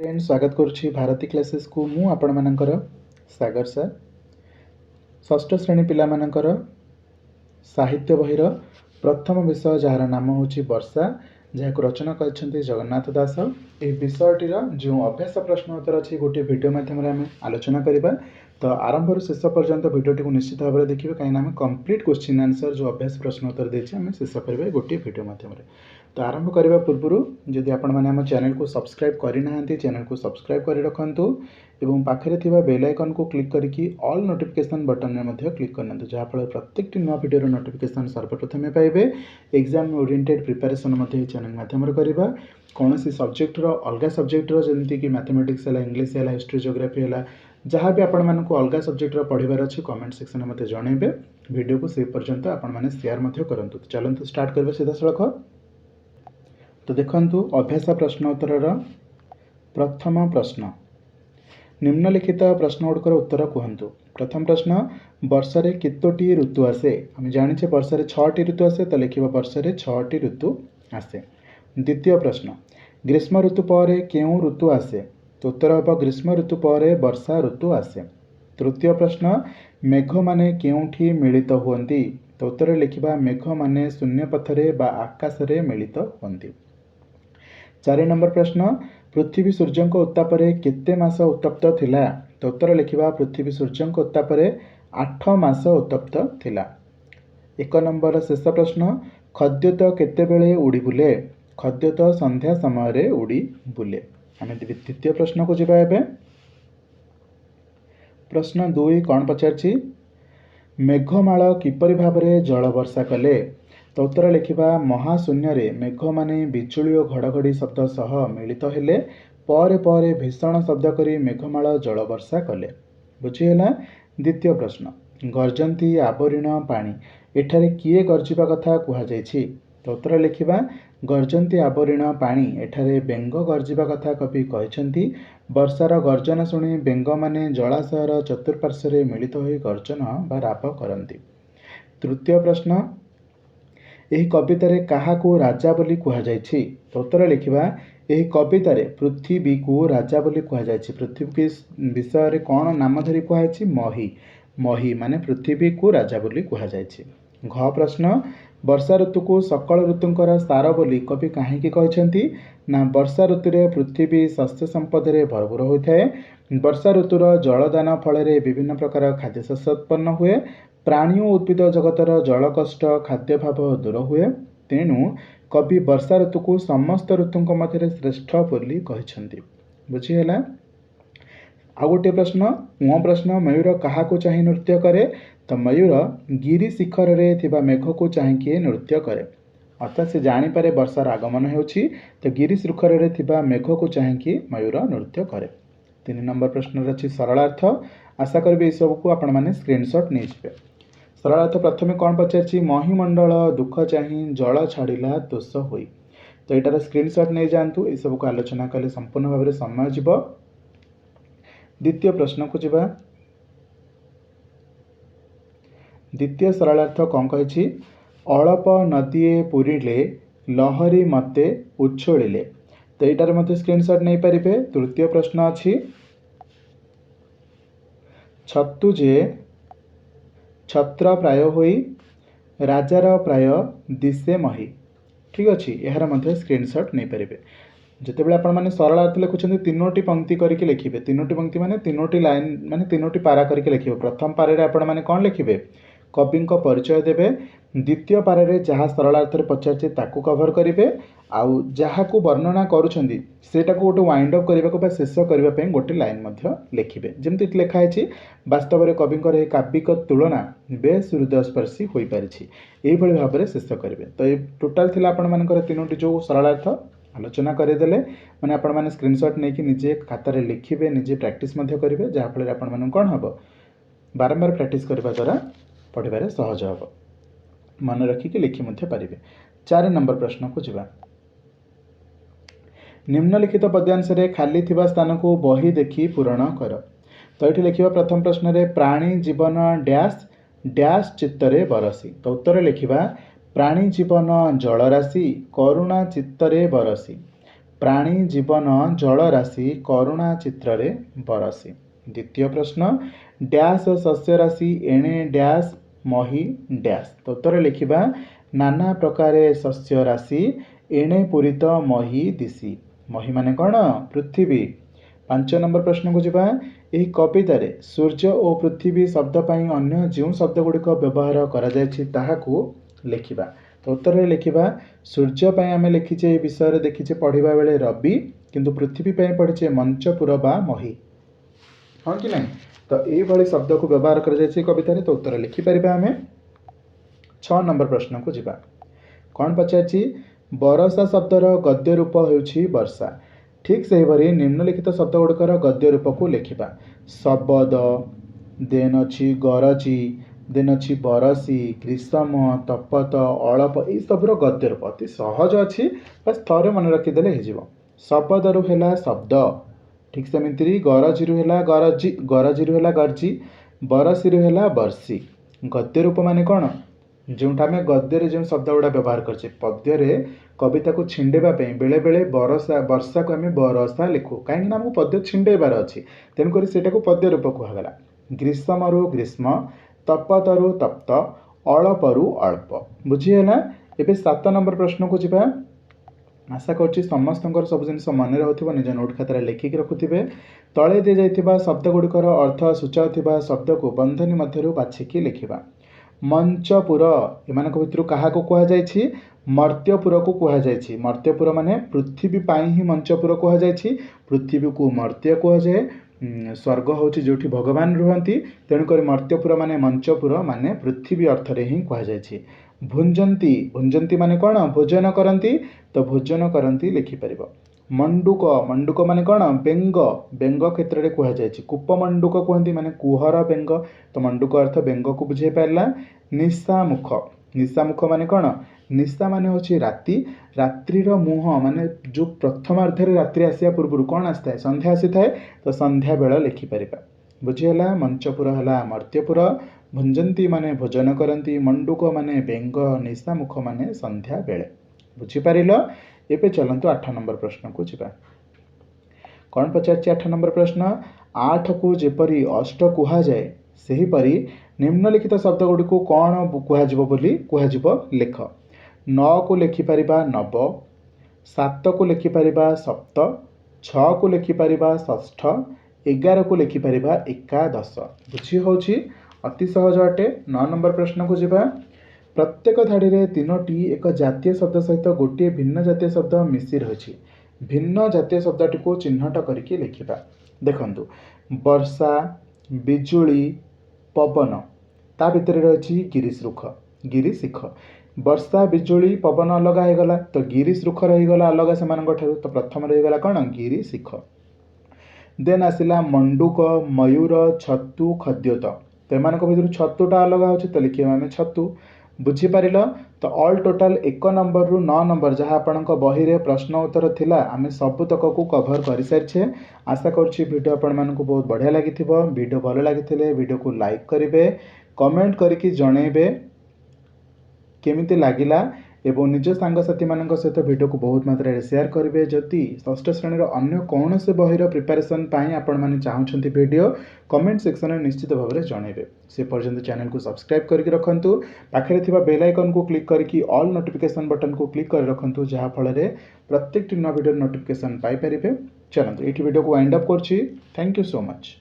Friend स्वागत करुच्ची Bharti classes को मु आपण मानकर सागर सर षष्ठ श्रेणी पिला मानकर साहित्य बहिर प्रथम विषय जार नाम हूँ वर्षा जहाँ रचना कर जगन्नाथ दास। ये विषयटीर जो अभ्यास प्रश्न उत्तर अच्छी गोटे वीडियो माध्यम आम आलोचना करवा। तो आरंभ शेष पर्यंत भिडटी को निश्चित भाव में देखिए कहीं आम कंप्लीट क्वेश्चन आंसर जो अभ्यास प्रश्न उत्तर देते आम शेष करेंगे गोटे वीडियो माध्यम। तो आरंभ करने पूर्व जदि आपण मैंने आम चैनल को सब्सक्राइब करना चैनल को सब्सक्राइब कर रखु एवं पाखे थिबा बेल आइकन को क्लिक करके ऑल नोटिफिकेशन बटन में क्लिक करना जहाँफल प्रत्येक नुआ वीडियो नोटिफिकेशन सर्वप्रथमे पाइबे। एग्जाम ओरिएंटेड प्रिपरेशन चैनल माध्यम करवा कौन सी सब्जेक्टर अलग सब्जेक्टर जमीक कि मैथमेटिक्स है इंग्लिश है हिस्ट्री जियोग्राफी है जहाँ भी आपण मानक अलग सब्जेक्टर पढ़ार अच्छे कमेंट सेक्शन में मत जनइबे। वीडियो को से पर्यंत आपण मैंने शेयर करूँ। चलते स्टार्ट करवा सीधा सड़क। तो देखंतु अभ्यास प्रश्न उत्तर प्रथम प्रश्न निम्नलिखित प्रश्न गुड़िकर उत्तर कहतु। प्रथम प्रश्न वर्षारे केतोटी ऋतु आसे। आम जाने वर्षारे 6टी ऋतु आसे तो लिखा वर्षारे 6टी ऋतु आसे। द्वितीय प्रश्न ग्रीष्म ऋतु पर केउं ऋतु आसे तो उत्तर हम ग्रीष्म ऋतु पर वर्षा ऋतु आसे। तृतीय प्रश्न मेघ माने केउंठी मिलित हुअन्ति तो उत्तर लिखा मेघ माने शून्य पथरे बा आकाश रे मिलित हुअन्ति। 4 नंबर प्रश्न पृथ्वी सूर्य उत्तापरे केते मास उत्तप्त थिला तो उत्तर लिखा पृथ्वी सूर्य उत्तापरे 8 मास उत्तप्त थिला। 1 नंबर शेष प्रश्न खद्योत केतेबेले उड़ी बुले खद्योत संध्या समय उड़ी बुले। आम द्वितीय प्रश्न को जीवा एबे। प्रश्न 2 कौन पचारछि मेघमाल किपरि भाबरे जल वर्षा कले तो उत्तर लिखा महाशून्य रे मेघ माने बिजुली और घड़घड़ी शब्द सह मिलित हेले परे परे भीषण शब्द करी मेघमाल जल वर्षा कले। बुझीगला। द्वितीय प्रश्न गर्जंती आवरण पानी एठारे किए गर्जिबा कथा कुहाଯାଇଛି तो उत्तर लिखा गर्जंती आवरण पानी एठारे बेंग गर्जिबा कथा कवि कहिसेंती। वर्षार गर्जन शुणी बेंग माने जलाशयर चतुर्पार्श्व मिलित होई गर्जन बा राप करती। तृतीय प्रश्न यही कवितारे काहाकू राजा बोली कुहाଯାଇଛି तो उत्तर लिखा यही कवितारे पृथ्वी को राजा बोली कुहाଯାଇଛି। पृथ्वी विषय रे कौन नाम धरी कुहाଯାଇଛି मही मही माने पृथ्वी को राजा बोली कुहाଯାଇଛି। घ प्रश्न वर्षा ऋतु को सकल ऋतुंकर सार बोली कवि काहींकी कहिसेंती ना वर्षा ऋतुरे पृथ्वी शस्य संपद रे भरपूर होइथाए। वर्षा ऋतुर जलदान फल विभिन्न प्रकार खाद्य शस्य उत्पन्न हुए। प्राणी और उद्भिद जगतर जल कष्ट खाद्यभाव दूर हुए। तेणु कवि वर्षा ऋतु को समस्त ऋतुंक मध्य श्रेष्ठ बोली कहिसेंती। बुझीगला। आ गोटे प्रश्न उं प्रश्न मयूर काहाकू चाहि नृत्य करे तो मयूर गिरी शिखर रे थिबा मेघ को चाहिए नृत्य करे अर्थात से जानीपे वर्षार आगमन होउछि तो गिरी शिखर रे थिबा मेघ को चाहिए मयूर नृत्य करे। 3 नंबर प्रश्न अच्छी सरलार्थ आशा करी सब को आपण मैंने स्क्रीनशॉट नहीं जाए। सरलार्थ प्रथम कौन पचार महीमंडल दुख चाही जल छाड़ा तोष हुई तो यार स्क्रीनशॉट नहीं जातु ये सब को आलोचना कले संपूर्ण भाव में समय जीव। द्वितीय प्रश्न को जीवा। द्वितीय सरलार्थ कौन कही अळप नदीए पूरिले लहरी मते उछोड़िले तो यार मत स्क्रीनशॉट नहीं पारे। तृतीय प्रश्न अच्छी छतु जे छत्र प्राय होई राजार प्राय दिशे मही ठीक अच्छे यार मध्य स्क्रीनशॉट नहीं पारे। जितेबाला आपण मैंने सरलार्थ लिखुं 3टी पंक्ति करके लिखिए 3टी पंक्ति माने 3टी लाइन माने 3टी पारा करके लिखिए। प्रथम पारे आपण मैंने कौन लिखिए कवि परिचय देवे। द्वितीय पारे जहाँ सरलार्थ पचार ताकू कभर करेंगे आउ जहाँ को वर्णना करुँच सेटा को गोटे वाइंड अप करने शेष करने गोटे लाइन लिखिए जमती लिखाई वास्तव में कवि काव्यिक तुलना बेस हृदयस्पर्शी हो पारी यही भाव में शेष करेंगे। तो ये टोटाल थी आपण मानकर 3टी जो सरलार्थ आलोचना करदेले मैंने आपण मैंने स्क्रीनशॉट नहीं कि निजे खातार लिखिए निजे प्रैक्टिस करेंगे जहाँफल आपण मैंने कौन हम बारंबार प्रैक्टिस करने द्वारा पढ़वे सहज हम मन रखिक लिखि पारे। 4 नंबर प्रश्न को जीवा। निम्नलिखित पद्यांश खाली थिबा स्थान को बही देखि पूरण कर तो ये लिखा प्रथम प्रश्न रे प्राणी जीवन डैश डैश चित्तरे बरसी तो उत्तर लिखा प्राणी जीवन जलराशि करुणा चित्तरे बरसी। प्राणी जीवन जलराशि करुणा चित्र रे बरसी। द्वितीय प्रश्न डैश शस्य राशि एणे डैश मही डैश। तो उत्तर लिखिबा नाना प्रकारे शस्य राशि एणे पूरित मही दिशी। मही माने कौन पृथ्वी। 5 नंबर प्रश्न को जीवा एही कवितारे सूर्य और पृथ्वी शब्द पाई अन्य जो शब्द गुड़िक व्यवहार करा जायछि ताहाकू लिखिबा। तो उत्तर लिखिबा सूर्य पाई आमे लिखिचे ए विषय देखिचे पढ़िबा बेले रवि किंतु पृथ्वी पाई पढ़िचे मंचपुर बा मही। हाँ कि नहीं। तो ये शब्द को व्यवहार कर कवितार। तो उत्तर लिखिपर आम 6 नंबर प्रश्न को जीवा। कौन पचार बरसा शब्दर गद्य रूप होउछि वर्षा। ठीक से ही निम्नलिखित शब्द गुड़िकर गद्य रूप को लिखिबा। शबद देन अच्छी गरजी देन अच्छी बरसी ग्रीष्म तपत अळप ये सबूर गद्य रूप अति सहज अच्छी बस थरे मन रखिदेले हो। शबद है शब्द ठीक सेमती गरजी है गरजी गरजी है गर्जी बरसी है बर्षी। गद्य रूप माने कौन जोटा आम गद्य जो शब्द गुड़ा व्यवहार करछे पद्य कविता को छिंडेवाई बेले बेले बरसा वर्षा को आम बरसा लिखु कहीं आमको पद्य छिंडेबार अच्छी तेणुक से पद्य रूप कहगला। ग्रीष्मरु ग्रीष्म तपतरु तप्त अळपरु अल्प बुझीगला। एबे 7 नंबर प्रश्न को जीवा। आशा कर समस्त सब जिन मन रखुव निज नोट खातार लिखिक रखुवे। तले दी जाइथिबा शब्द गुड़िकर अर्थ सूचाउथिबा शब्द को बंधनी मध्यरु बाछिकी लिखिबा। मंचपुर एमान भितर क्या कहुई मर्त्यपुर को कहुई। मर्त्यपुर माने पृथ्वी पाई ही मंचपुर कहुई। पृथ्वी को मर्त्य कहुए स्वर्ग हूँ जो भगवान रुहति तेणुक मर्त्यपुर माने मंचपुर माने पृथ्वी अर्थ रे ही कहुई। भुंजंती भुंजंती माने कौन भोजन करती तो भोजन करती लिखिपर। मंडुक मंडुक माने कौन बेंग बेंग क्षेत्र में कहुई। कूपमंडुक कहती माने कुहर बेंग तो मंडुक अर्थ बेंग को बुझे पारा। निशामुख निशामुख माने कौन निशा माने होची राति रात्रिर मुह माने जो प्रथमार्धरे रात्रि आसिया पूर्व कौन आसता है संध्या आसी थाए तो संध्या बेला लिखिपर। बुझीगला। मंचपुर है मर्त्यपुर भुंजंती माने भोजन करती मंडुक माने बेंग निशामुख माने संध्या बेले बुझीपार। एवं चलतु 8 नंबर प्रश्न को जीवा। कौन पचार 8 नंबर प्रश्न 8 को जेपरी अष्ट कहुए सेहीपरि निम्नलिखित शब्द गुड़ी को कौन कह लेख। 9 को लिखिपर नव 7 को लिखिपर सप्त 6 को लिखिपर षष्ठ 11 को लिखिपर एकादश। बुझी हूँ अति सहज अटे। 9 नंबर प्रश्न को जीवा। प्रत्येक धाड़ी में 3टी एक जातीय शब्द सहित गोटे भिन्न जातीय शब्द मिसी रही। भिन्न जातीय शब्दटी को चिन्हट करके लिखिबा। देखंतु वर्षा बिजुली पवन ता भितर रही गिरीश रुख। वर्षा बिजुली पवन अलग होगला तो गिरीश रुख रहीगला अलग से तो प्रथम रहीगला कौन गिरीशिख। देन आसला मंडुक मयूर छतु खद्योत तो एम भर छतुटा अलग हो तो लिखा आम छतु। बुझीपार। तो ऑल टोटाल 1 नंबर रु 9 नंबर जहाँ आपण बही रे प्रश्न उत्तर थिला आम सबुतक को कभर कर सारी। आशा करुँच वीडियो आपण मानक बहुत बढ़िया लगी। वीडियो भल लगी वीडियो को लाइक करेंगे कमेंट करके जनइबे केमिति लागिला एवं निज सांगसाथी मान सहित वीडियो को बहुत मात्रा शेयर करेंगे। जदि षष्ठ श्रेणी अन्य कौन से बही प्रिपेरेसन आपण मैंने चाहते वीडियो कमेंट सेक्शन में निश्चित भाव में जनइबे। से पर्यंत चैनल को सब्सक्राइब करके रखंतु पाखे थिबा बेल आइकन को क्लिक करके ऑल नोटिफिकेशन बटन को क्लिक कर रखंतु जहाँ फल प्रत्येक नया वीडियो नोटिफिकेशन पाई परिबे। चलते ये वीडियो को वाइंड अप करछि। Thank you so much.